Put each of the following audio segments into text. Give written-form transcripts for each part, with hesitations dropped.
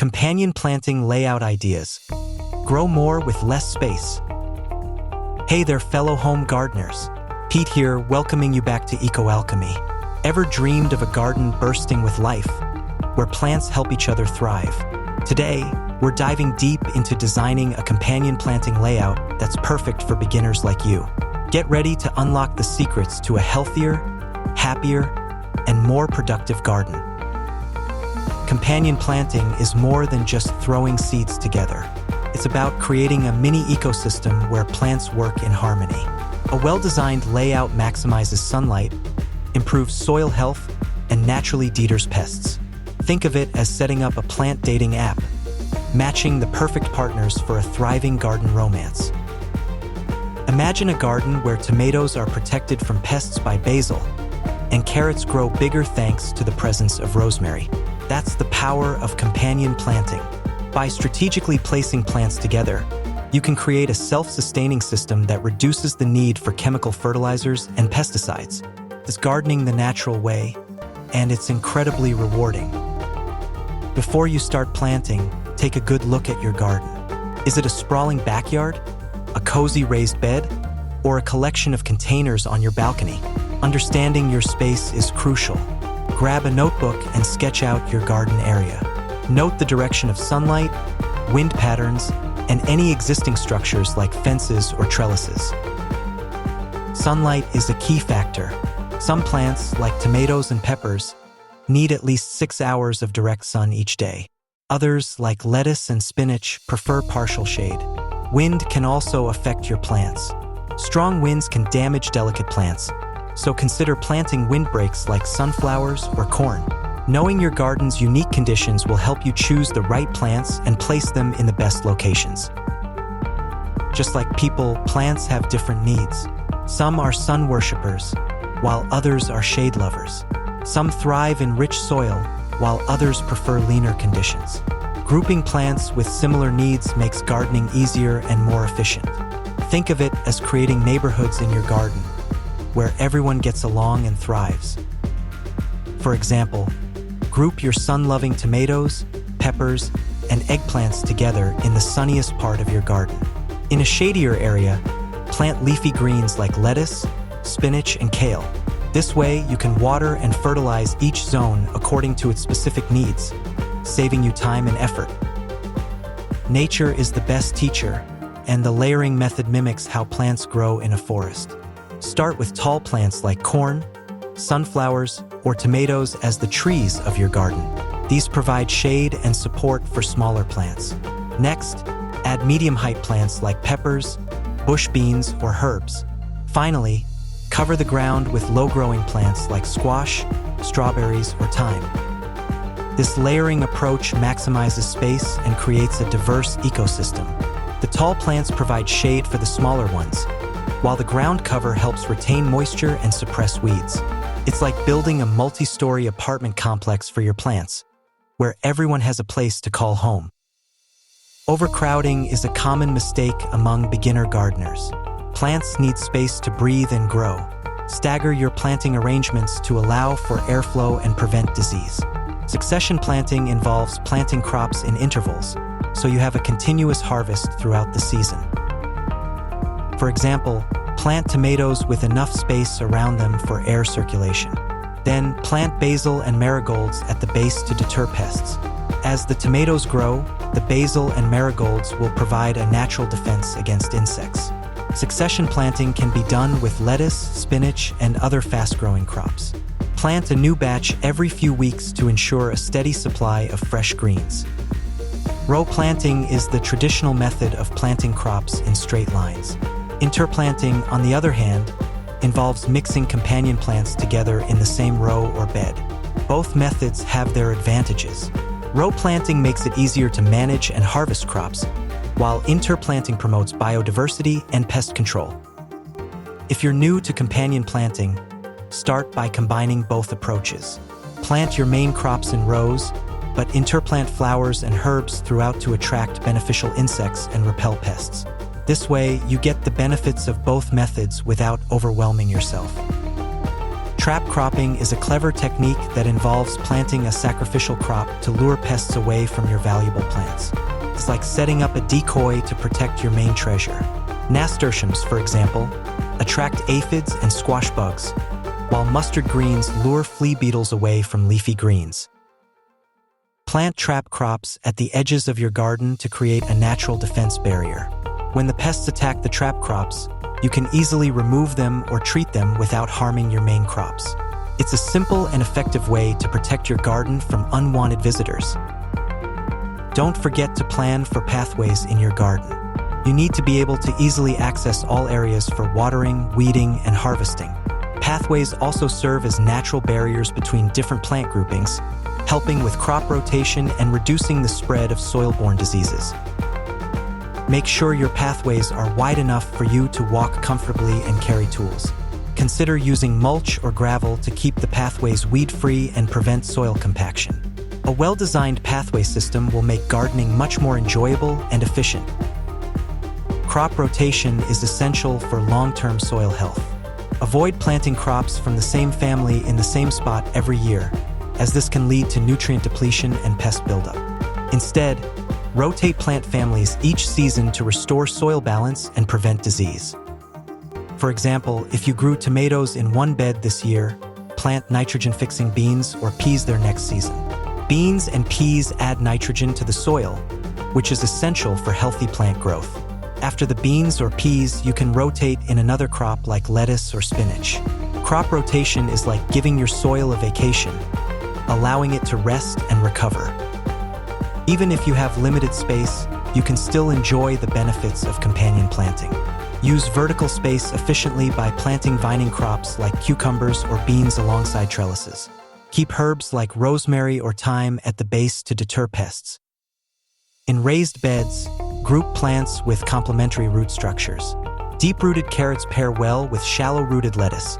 Companion planting layout ideas. Grow more with less space. Hey there, fellow home gardeners. Pete here, welcoming you back to Eco-Alchemy. Ever dreamed of a garden bursting with life, where plants help each other thrive? Today, we're diving deep into designing a companion planting layout that's perfect for beginners like you. Get ready to unlock the secrets to a healthier, happier, and more productive garden. Companion planting is more than just throwing seeds together. It's about creating a mini ecosystem where plants work in harmony. A well-designed layout maximizes sunlight, improves soil health, and naturally deters pests. Think of it as setting up a plant dating app, matching the perfect partners for a thriving garden romance. Imagine a garden where tomatoes are protected from pests by basil, and carrots grow bigger thanks to the presence of rosemary. That's the power of companion planting. By strategically placing plants together, you can create a self-sustaining system that reduces the need for chemical fertilizers and pesticides. It's gardening the natural way, and it's incredibly rewarding. Before you start planting, take a good look at your garden. Is it a sprawling backyard, a cozy raised bed, or a collection of containers on your balcony? Understanding your space is crucial. Grab a notebook and sketch out your garden area. Note the direction of sunlight, wind patterns, and any existing structures like fences or trellises. Sunlight is a key factor. Some plants, like tomatoes and peppers, need at least 6 hours of direct sun each day. Others, like lettuce and spinach, prefer partial shade. Wind can also affect your plants. Strong winds can damage delicate plants, so consider planting windbreaks like sunflowers or corn. Knowing your garden's unique conditions will help you choose the right plants and place them in the best locations. Just like people, plants have different needs. Some are sun worshippers, while others are shade lovers. Some thrive in rich soil, while others prefer leaner conditions. Grouping plants with similar needs makes gardening easier and more efficient. Think of it as creating neighborhoods in your garden, where everyone gets along and thrives. For example, group your sun-loving tomatoes, peppers, and eggplants together in the sunniest part of your garden. In a shadier area, plant leafy greens like lettuce, spinach, and kale. This way, you can water and fertilize each zone according to its specific needs, saving you time and effort. Nature is the best teacher, and the layering method mimics how plants grow in a forest. Start with tall plants like corn, sunflowers, or tomatoes as the trees of your garden. These provide shade and support for smaller plants. Next, add medium-height plants like peppers, bush beans, or herbs. Finally, cover the ground with low-growing plants like squash, strawberries, or thyme. This layering approach maximizes space and creates a diverse ecosystem. The tall plants provide shade for the smaller ones, while the ground cover helps retain moisture and suppress weeds. It's like building a multi-story apartment complex for your plants, where everyone has a place to call home. Overcrowding is a common mistake among beginner gardeners. Plants need space to breathe and grow. Stagger your planting arrangements to allow for airflow and prevent disease. Succession planting involves planting crops in intervals, so you have a continuous harvest throughout the season. For example, plant tomatoes with enough space around them for air circulation. Then plant basil and marigolds at the base to deter pests. As the tomatoes grow, the basil and marigolds will provide a natural defense against insects. Succession planting can be done with lettuce, spinach, and other fast-growing crops. Plant a new batch every few weeks to ensure a steady supply of fresh greens. Row planting is the traditional method of planting crops in straight lines. Interplanting, on the other hand, involves mixing companion plants together in the same row or bed. Both methods have their advantages. Row planting makes it easier to manage and harvest crops, while interplanting promotes biodiversity and pest control. If you're new to companion planting, start by combining both approaches. Plant your main crops in rows, but interplant flowers and herbs throughout to attract beneficial insects and repel pests. This way, you get the benefits of both methods without overwhelming yourself. Trap cropping is a clever technique that involves planting a sacrificial crop to lure pests away from your valuable plants. It's like setting up a decoy to protect your main treasure. Nasturtiums, for example, attract aphids and squash bugs, while mustard greens lure flea beetles away from leafy greens. Plant trap crops at the edges of your garden to create a natural defense barrier. When the pests attack the trap crops, you can easily remove them or treat them without harming your main crops. It's a simple and effective way to protect your garden from unwanted visitors. Don't forget to plan for pathways in your garden. You need to be able to easily access all areas for watering, weeding, and harvesting. Pathways also serve as natural barriers between different plant groupings, helping with crop rotation and reducing the spread of soil-borne diseases. Make sure your pathways are wide enough for you to walk comfortably and carry tools. Consider using mulch or gravel to keep the pathways weed-free and prevent soil compaction. A well-designed pathway system will make gardening much more enjoyable and efficient. Crop rotation is essential for long-term soil health. Avoid planting crops from the same family in the same spot every year, as this can lead to nutrient depletion and pest buildup. Instead, rotate plant families each season to restore soil balance and prevent disease. For example, if you grew tomatoes in one bed this year, plant nitrogen-fixing beans or peas there next season. Beans and peas add nitrogen to the soil, which is essential for healthy plant growth. After the beans or peas, you can rotate in another crop like lettuce or spinach. Crop rotation is like giving your soil a vacation, allowing it to rest and recover. Even if you have limited space, you can still enjoy the benefits of companion planting. Use vertical space efficiently by planting vining crops like cucumbers or beans alongside trellises. Keep herbs like rosemary or thyme at the base to deter pests. In raised beds, group plants with complementary root structures. Deep-rooted carrots pair well with shallow-rooted lettuce,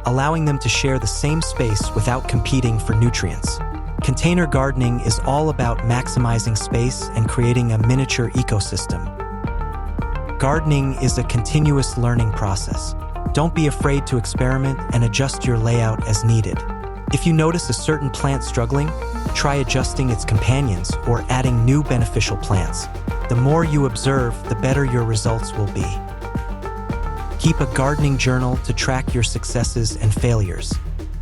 allowing them to share the same space without competing for nutrients. Container gardening is all about maximizing space and creating a miniature ecosystem. Gardening is a continuous learning process. Don't be afraid to experiment and adjust your layout as needed. If you notice a certain plant struggling, try adjusting its companions or adding new beneficial plants. The more you observe, the better your results will be. Keep a gardening journal to track your successes and failures.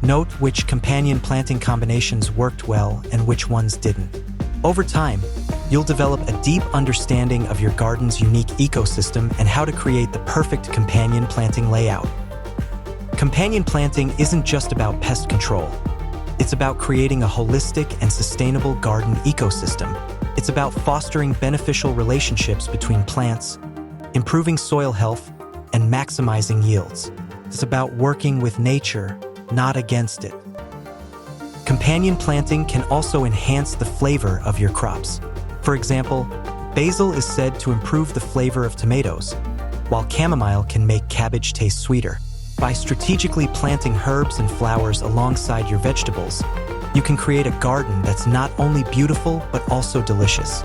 Note which companion planting combinations worked well and which ones didn't. Over time, you'll develop a deep understanding of your garden's unique ecosystem and how to create the perfect companion planting layout. Companion planting isn't just about pest control. It's about creating a holistic and sustainable garden ecosystem. It's about fostering beneficial relationships between plants, improving soil health, and maximizing yields. It's about working with nature, not against it. Companion planting can also enhance the flavor of your crops. For example, basil is said to improve the flavor of tomatoes, while chamomile can make cabbage taste sweeter. By strategically planting herbs and flowers alongside your vegetables, you can create a garden that's not only beautiful but also delicious.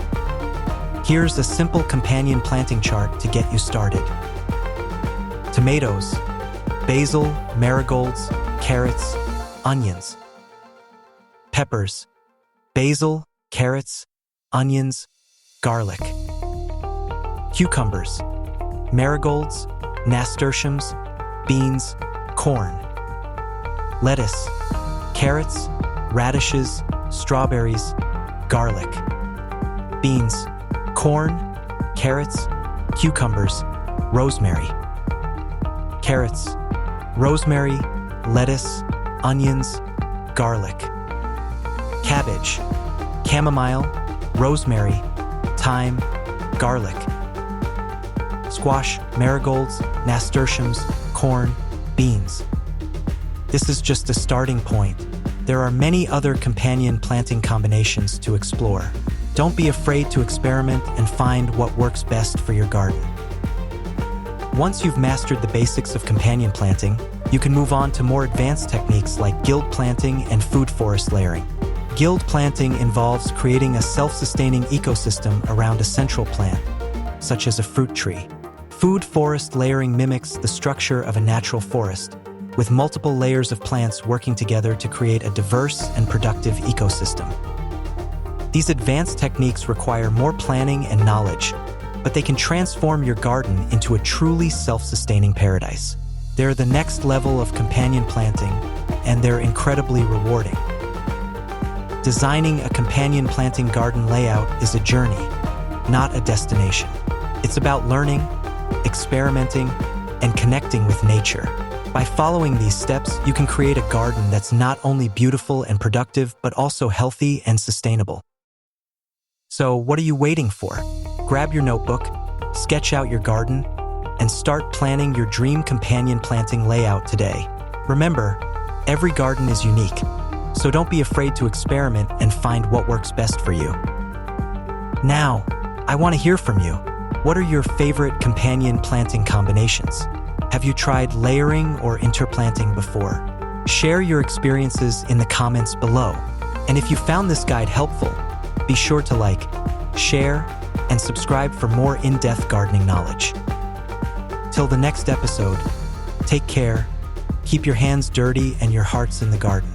Here's a simple companion planting chart to get you started. Tomatoes, basil, marigolds, carrots, onions. Peppers, basil, carrots, onions, garlic. Cucumbers, marigolds, nasturtiums, beans, corn. Lettuce, carrots, radishes, strawberries, garlic. Beans, corn, carrots, cucumbers, rosemary. Carrots, rosemary, lettuce, onions, garlic. Cabbage, chamomile, rosemary, thyme, garlic. Squash, marigolds, nasturtiums, corn, beans. This is just a starting point. There are many other companion planting combinations to explore. Don't be afraid to experiment and find what works best for your garden. Once you've mastered the basics of companion planting, you can move on to more advanced techniques like guild planting and food forest layering. Guild planting involves creating a self-sustaining ecosystem around a central plant, such as a fruit tree. Food forest layering mimics the structure of a natural forest, with multiple layers of plants working together to create a diverse and productive ecosystem. These advanced techniques require more planning and knowledge, but they can transform your garden into a truly self-sustaining paradise. They're the next level of companion planting, and they're incredibly rewarding. Designing a companion planting garden layout is a journey, not a destination. It's about learning, experimenting, and connecting with nature. By following these steps, you can create a garden that's not only beautiful and productive, but also healthy and sustainable. So, what are you waiting for? Grab your notebook, sketch out your garden, and start planning your dream companion planting layout today. Remember, every garden is unique, so don't be afraid to experiment and find what works best for you. Now, I want to hear from you. What are your favorite companion planting combinations? Have you tried layering or interplanting before? Share your experiences in the comments below. And if you found this guide helpful, be sure to like, share, and subscribe for more in-depth gardening knowledge. Till the next episode, take care, keep your hands dirty and your hearts in the garden.